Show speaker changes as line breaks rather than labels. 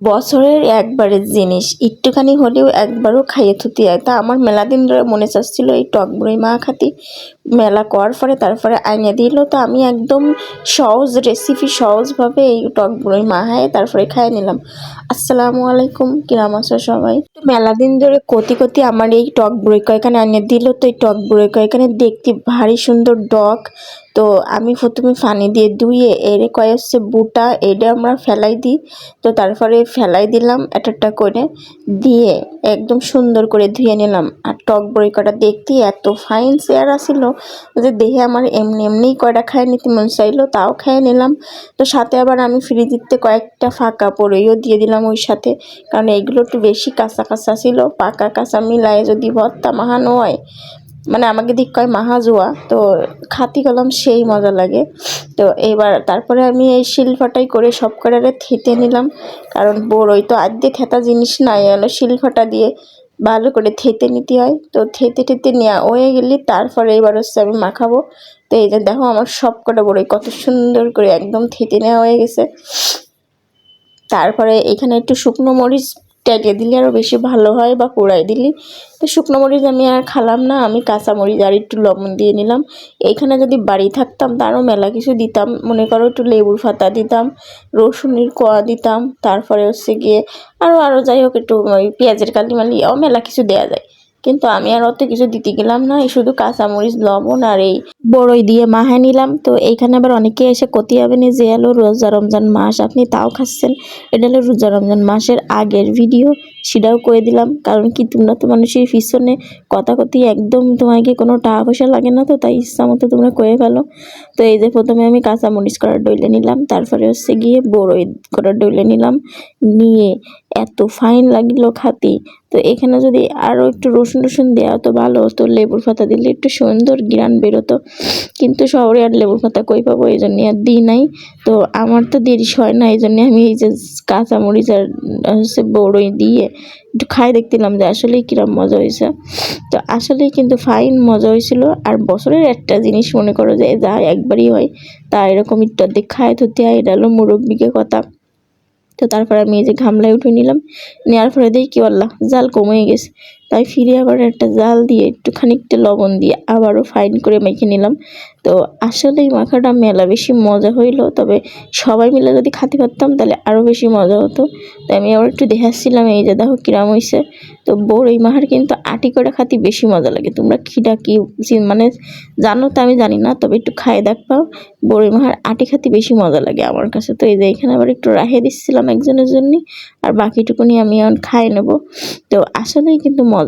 বছরের একবারের জিনিস একটুখানি হলেও একবারও খাইয়ে থুতি হয়। তা আমার মেলা দিন ধরে মনে চাচ্ছিল এই টক বড়ি মা খাতি, মেলা করার পরে তারপরে আইনে দিল। তো আমি একদম সহজ রেসিপি সহজভাবে এই টক বড়ি মা খায় তারপরে খাইয়ে নিলাম। আসসালামু আলাইকুম, কিরাম আছো সবাই? তো মেলা দিন ধরে কতি কতি আমার এই টক বড়ি কয়খানে আইনে দিল। তো এই টক বড়ি কয়খানে দেখতে ভারী সুন্দর ডক। তো আমি প্রথমে পানি দিয়ে ধুয়ে এরে কয় হচ্ছে বুটা এটা আমরা ফেলাই দিই। তো তারপরে ফেলাই দিলাম একটা করে, দিয়ে একদম সুন্দর করে ধুয়ে নিলাম। আর টক বড়ি কটা দেখতে এত ফাইন চেহারা ছিল যে দেখে আমার এমনি এমনিই কয়টা খায় নিতে মন চাইলো, তাও খেয়ে নিলাম। তো সাথে আবার আমি ফ্রিজিতে কয়েকটা ফাঁকা বড়িও দিয়ে দিলাম ওই সাথে, কারণ এইগুলো একটু বেশি কাঁচা কাঁচা ছিল। পাকা কাঁচা মিলায় যদি ভর্তা মাহানো হয়, মানে আমাকে দিক কয় মাহাজুয়া, তো খাতি কলম সেই মজা লাগে। তো এবার তারপরে আমি এই শিলফাটাই করে সব কটারে থেতে নিলাম, কারণ বড়ই তো আদ্যে থেতা জিনিস নাই, হলো শিলফাটা দিয়ে ভালো করে থেতে নিতে হয়। তো থেতে ঠেতে নেওয়া হয়ে গেলে তারপরে এবার হচ্ছে আমি মাখাবো। তো এই যে দেখো আমার সব কটা বড়ই কত সুন্দর করে একদম থেতে নেওয়া হয়ে গেছে। তারপরে এখানে একটু শুকনো মরিচ টেটে দিলে আরও বেশি ভালো হয়, বা পোড়াই দিলে। তো শুকনো মরিচ আমি আর খালাম না, আমি কাঁচা মরিচ আর একটু লবণ দিয়ে নিলাম। এইখানে যদি বাড়ি থাকতাম তারও মেলা কিছু দিতাম, মনে করো একটু লেবুর পাতা দিতাম, রসুনের কোয়া দিতাম, তারপরে হচ্ছে গিয়ে আরও যাই হোক একটু ওই পেঁয়াজের কালিমালি মেলা কিছু দেওয়া যায়। কিন্তু আমি আর অত কিছু দিতে গেলাম না, এই শুধু কাঁচামরিচ লবণ আর এই বড়ই দিয়ে মাহায় নিলাম। তো এইখানে আবার অনেকে এসে কতি হবে না যে হলো রোজা রমজান মাস আপনি তাও খাচ্ছেন, এটা হলো রোজা রমজান মাসের আগের ভিডিও, সেটাও করে দিলাম। কারণ কি তোমরা তো মানুষের পিছনে কথা কতি একদম তোমাকে কোনো টাকা পয়সা লাগে না, তো তাই ইচ্ছা মতো তোমরা করে ফেলো। তো এই যে প্রথমে আমি কাঁচামরিচ করার ডইলে নিলাম, তারপরে হচ্ছে গিয়ে বড়ই করার ডইলে নিলাম, নিয়ে এত ফাইন লাগলো খাতি। তো এখানে যদি আরও একটু রসুন টসুন দেওয়া তো ভালো হতো, লেবুর পাতা দিলে একটু সুন্দর ঘ্রাণ বেরোতো, কিন্তু শহরে আর লেবুর পাতা কই পাবো, এই জন্যে আর দিই নাই। তো আমার তো দেরি হয় না, এই জন্যে আমি এই যে কাঁচামরিচ আর হচ্ছে বড়ই দিয়ে একটু খাই দেখছিলাম যে আসলেই কিরম মজা হয়েছে। তো আসলেই কিন্তু ফাইন মজা হয়েছিল। আর বছরের একটা জিনিস মনে করো যে যা একবারই হয়, তা এরকম একটু অর্ধেক খায় ধরতে হয়, এটা হলো মুরব্বিকে কথা। তো তারপর আমি এই যে গামলায় উঠে নিলাম, নেওয়ার পরে দেখি কি আল্লাহ জাল কমে গেছে, তাই ফিরে আবার একটা জাল দিয়ে একটু খানিকটা লবণ দিয়ে আবারও ফাইন করে মেখে নিলাম। তো আসলে এই মাখাটা মেলা বেশি মজা হইলো, তবে সবাই মিলে যদি খাতে পারতাম তাহলে আরও বেশি মজা হতো। তাই আমি আবার একটু দেখাচ্ছিলাম, এই যে দেখো কিরাম হয়েছে। তো বড়ই মাখার কিন্তু আটি করে খাতে বেশি মজা লাগে। তোমরা খিটা কি মানে জানো তো আমি জানি না, তবে একটু খাই দেখবা, বড়ই মাখার আটি খাতে বেশি মজা লাগে আমার কাছে। তো এই যে এখানে আবার একটু রাখে দিচ্ছিলাম একজনের জন্য, আর বাকিটুকুনি আমি এখন খাই নেব। তো আসলেই কিন্তু মজা